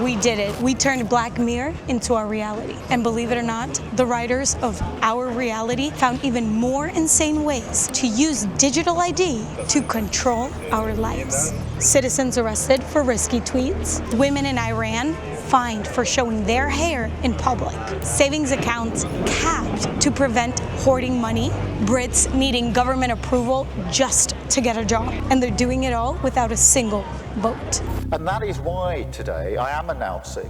We did it. We turned Black Mirror into our reality. And believe it or not, the writers of our reality found even more insane ways to use digital ID to control our lives. Citizens arrested for risky tweets. Women in Iran fined for showing their hair in public. Savings accounts capped to prevent hoarding money. Brits needing government approval just to get a job. And they're doing it all without a single vote. And that is why today I am announcing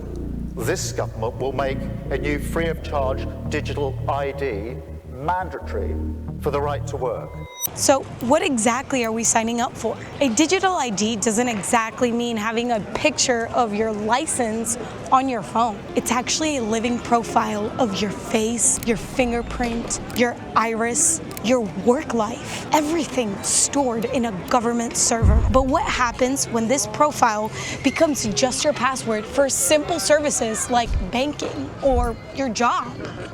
this government will make a new free of charge digital ID mandatory for the right to work. So what exactly are we signing up for? A digital ID doesn't exactly mean having a picture of your license on your phone. It's actually a living profile of your face, your fingerprint, your iris, your work life, everything stored in a government server. But what happens when this profile becomes just your password for simple services like banking or your job?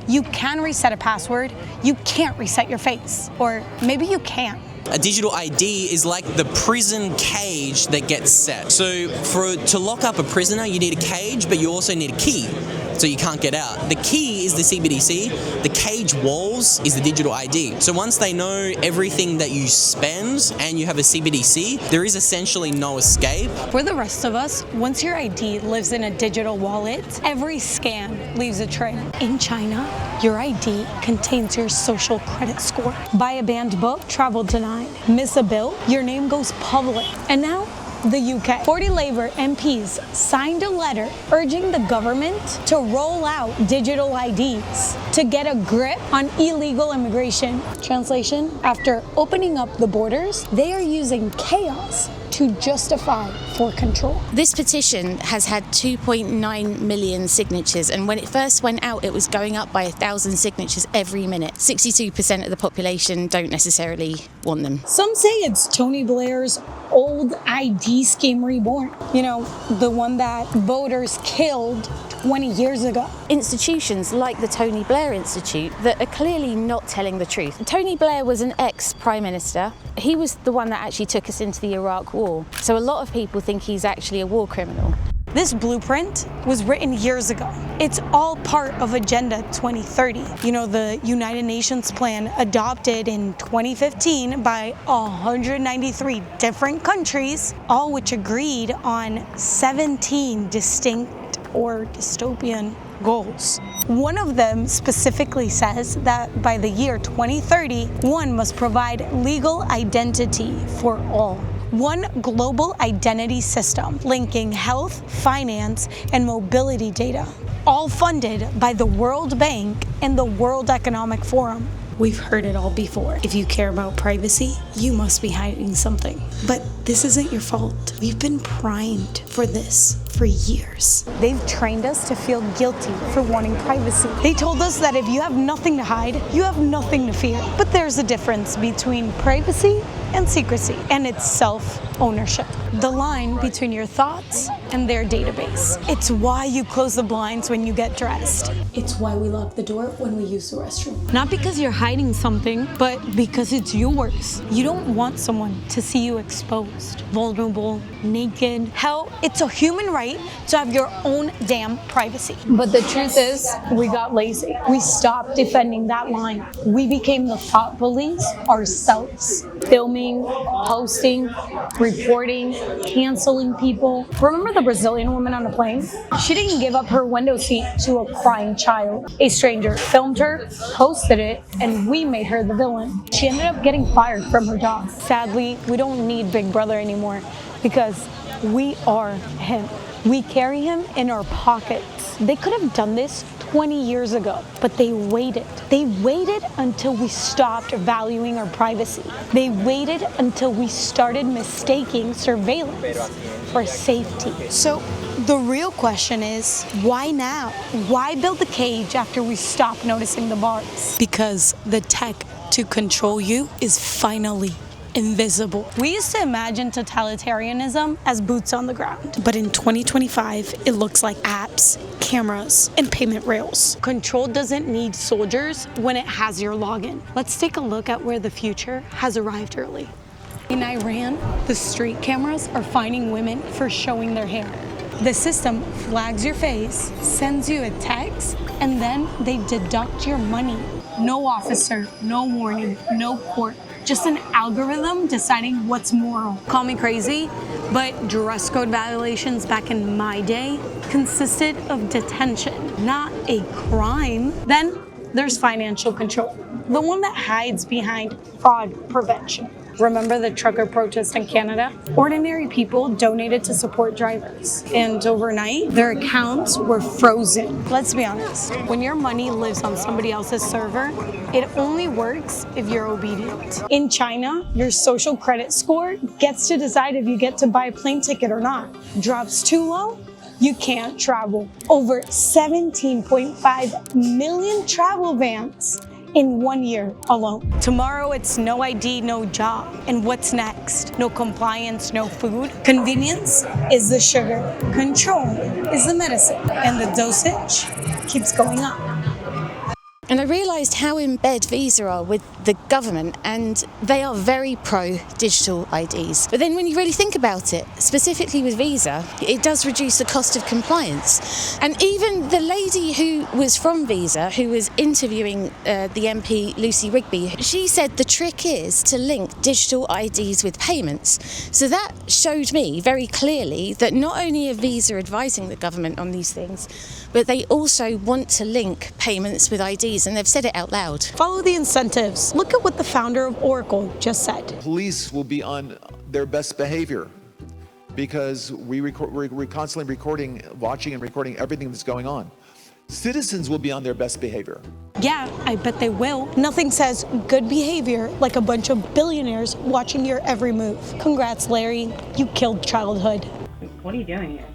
You can reset a password, you can't reset your face, or maybe you can. A digital ID is like the prison cage that gets set. So to lock up a prisoner, you need a cage, but you also need a key, so you can't get out. The key is the CBDC, the cage walls is the digital ID. So once they know everything that you spend and you have a CBDC, there is essentially no escape. For the rest of us, once your ID lives in a digital wallet, every scan leaves a trail. In China, your ID contains your social credit score. Buy a banned book, travel denied. Miss a bill, your name goes public. And now, the UK. 40 Labour MPs signed a letter urging the government to roll out digital IDs to get a grip on illegal immigration. Translation, after opening up the borders, they are using chaos to justify for control. This petition has had 2.9 million signatures, and when it first went out, it was going up by 1,000 signatures every minute. 62% of the population don't necessarily want them. Some say it's Tony Blair's old ID scheme reborn. You know, the one that voters killed 20 years ago. Institutions like the Tony Blair Institute that are clearly not telling the truth. Tony Blair was an ex-prime minister. He was the one that actually took us into the Iraq War. So a lot of people think he's actually a war criminal. This blueprint was written years ago. It's all part of Agenda 2030. You know, the United Nations plan adopted in 2015 by 193 different countries, all which agreed on 17 distinct or dystopian goals. One of them specifically says that by the year 2030, one must provide legal identity for all. One global identity system linking health, finance, and mobility data, all funded by the World Bank and the World Economic Forum. We've heard it all before. If you care about privacy, you must be hiding something. But this isn't your fault. We've been primed for this for years. They've trained us to feel guilty for wanting privacy. They told us that if you have nothing to hide, you have nothing to fear. But there's a difference between privacy and secrecy, and it's self-ownership. The line between your thoughts and their database. It's why you close the blinds when you get dressed. It's why we lock the door when we use the restroom. Not because you're hiding something, but because it's yours. You don't want someone to see you exposed, vulnerable, naked. Hell, it's a human right to have your own damn privacy. But the truth is, we got lazy. We stopped defending that line. We became the thought police ourselves. Filming, posting, reporting, canceling people. Remember the Brazilian woman on the plane? She didn't give up her window seat to a crying child. A stranger filmed her, posted it, and we made her the villain. She ended up getting fired from her job. Sadly, we don't need Big Brother anymore because we are him. We carry him in our pockets. They could have done this 20 years ago, but they waited. They waited until we stopped valuing our privacy. They waited until we started mistaking surveillance for safety. So the real question is, why now? Why build the cage after we stop noticing the bars? Because the tech to control you is finally invisible. We used to imagine totalitarianism as boots on the ground, but in 2025, it looks like apps, cameras, and payment rails. Control doesn't need soldiers when it has your login. Let's take a look at where the future has arrived early. In Iran, the street cameras are finding women for showing their hair. The system flags your face, sends you a text, and then they deduct your money. No officer, no warning, no court. Just an algorithm deciding what's moral. Call me crazy, but dress code violations back in my day consisted of detention, not a crime. Then there's financial control, the one that hides behind fraud prevention. Remember the trucker protest in Canada? Ordinary people donated to support drivers, and overnight, their accounts were frozen. Let's be honest, when your money lives on somebody else's server, it only works if you're obedient. In China, your social credit score gets to decide if you get to buy a plane ticket or not. Drops too low, you can't travel. Over 17.5 million travel bans in 1 year alone. Tomorrow it's no ID, no job. And what's next? No compliance, no food. Convenience is the sugar. Control is the medicine. And the dosage keeps going up. And I realised how in bed Visa are with the government, and they are very pro-digital IDs. But then when you really think about it, specifically with Visa, it does reduce the cost of compliance. And even the lady who was from Visa, who was interviewing the MP Lucy Rigby, she said the trick is to link digital IDs with payments. So that showed me very clearly that not only are Visa advising the government on these things, but they also want to link payments with IDs, and they've said it out loud. Follow the incentives. Look at what the founder of Oracle just said. Police will be on their best behavior because we're constantly watching and recording everything that's going on. Citizens will be on their best behavior. Yeah, I bet they will. Nothing says good behavior like a bunch of billionaires watching your every move. Congrats, Larry. You killed childhood. What are you doing here?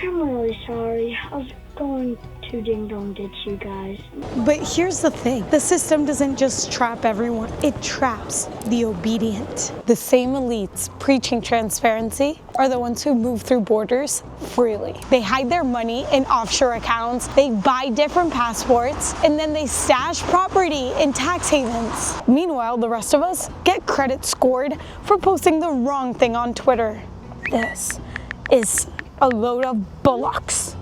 I'm really sorry. I was going to ding dong ditch you guys. But here's the thing. The system doesn't just trap everyone. It traps the obedient. The same elites preaching transparency are the ones who move through borders freely. They hide their money in offshore accounts, they buy different passports, and then they stash property in tax havens. Meanwhile, the rest of us get credit scored for posting the wrong thing on Twitter. This is a load of bullocks.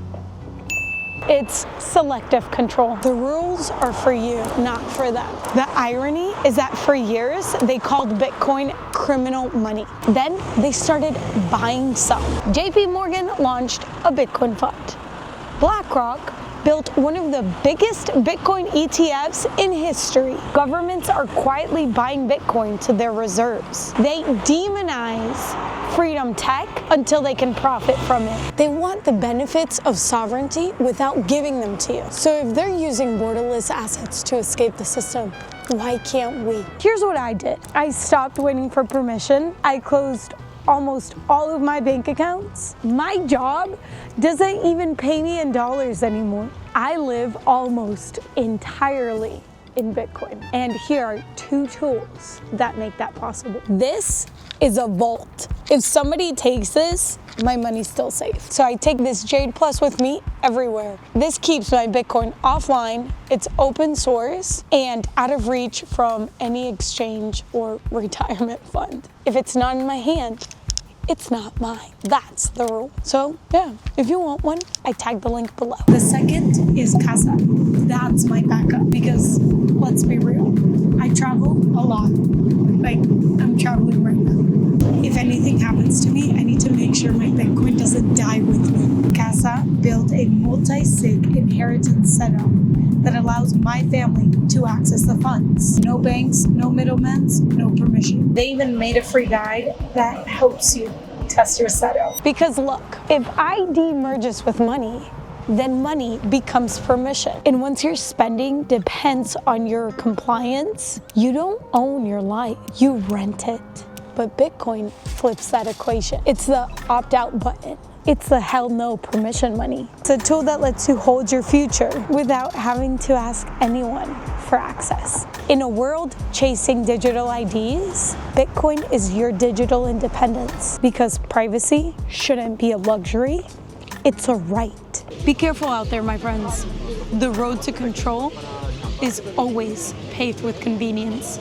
It's selective control. The rules are for you, not for them. The irony is that for years, they called Bitcoin criminal money. Then they started buying some. JP Morgan launched a Bitcoin fund. BlackRock built one of the biggest Bitcoin ETFs in history. Governments are quietly buying Bitcoin to their reserves. They demonize freedom tech until they can profit from it. They want the benefits of sovereignty without giving them to you. So if they're using borderless assets to escape the system, why can't we? Here's what I did. I stopped waiting for permission. I closed almost all of my bank accounts. My job doesn't even pay me in dollars anymore. I live almost entirely in Bitcoin. And here are two tools that make that possible. This is a vault. If somebody takes this, my money's still safe. So I take this Jade Plus with me everywhere. This keeps my Bitcoin offline, it's open source, and out of reach from any exchange or retirement fund. If it's not in my hand, it's not mine. That's the rule. So yeah, if you want one, I tag the link below. The second is Casa. That's my backup because let's be real, I travel a lot. Like I'm traveling right now. If anything happens to me, I need to make sure my Bitcoin doesn't die with me. Casa built a multi-sig inheritance setup that allows my family to access the funds. No banks, no middlemen, no permission. They even made a free guide that helps you test your setup. Because look, if ID merges with money, then money becomes permission. And once your spending depends on your compliance, you don't own your life, you rent it. But Bitcoin flips that equation. It's the opt-out button. It's the hell no permission money. It's a tool that lets you hold your future without having to ask anyone for access. In a world chasing digital IDs, Bitcoin is your digital independence because privacy shouldn't be a luxury, it's a right. Be careful out there, my friends. The road to control is always paved with convenience.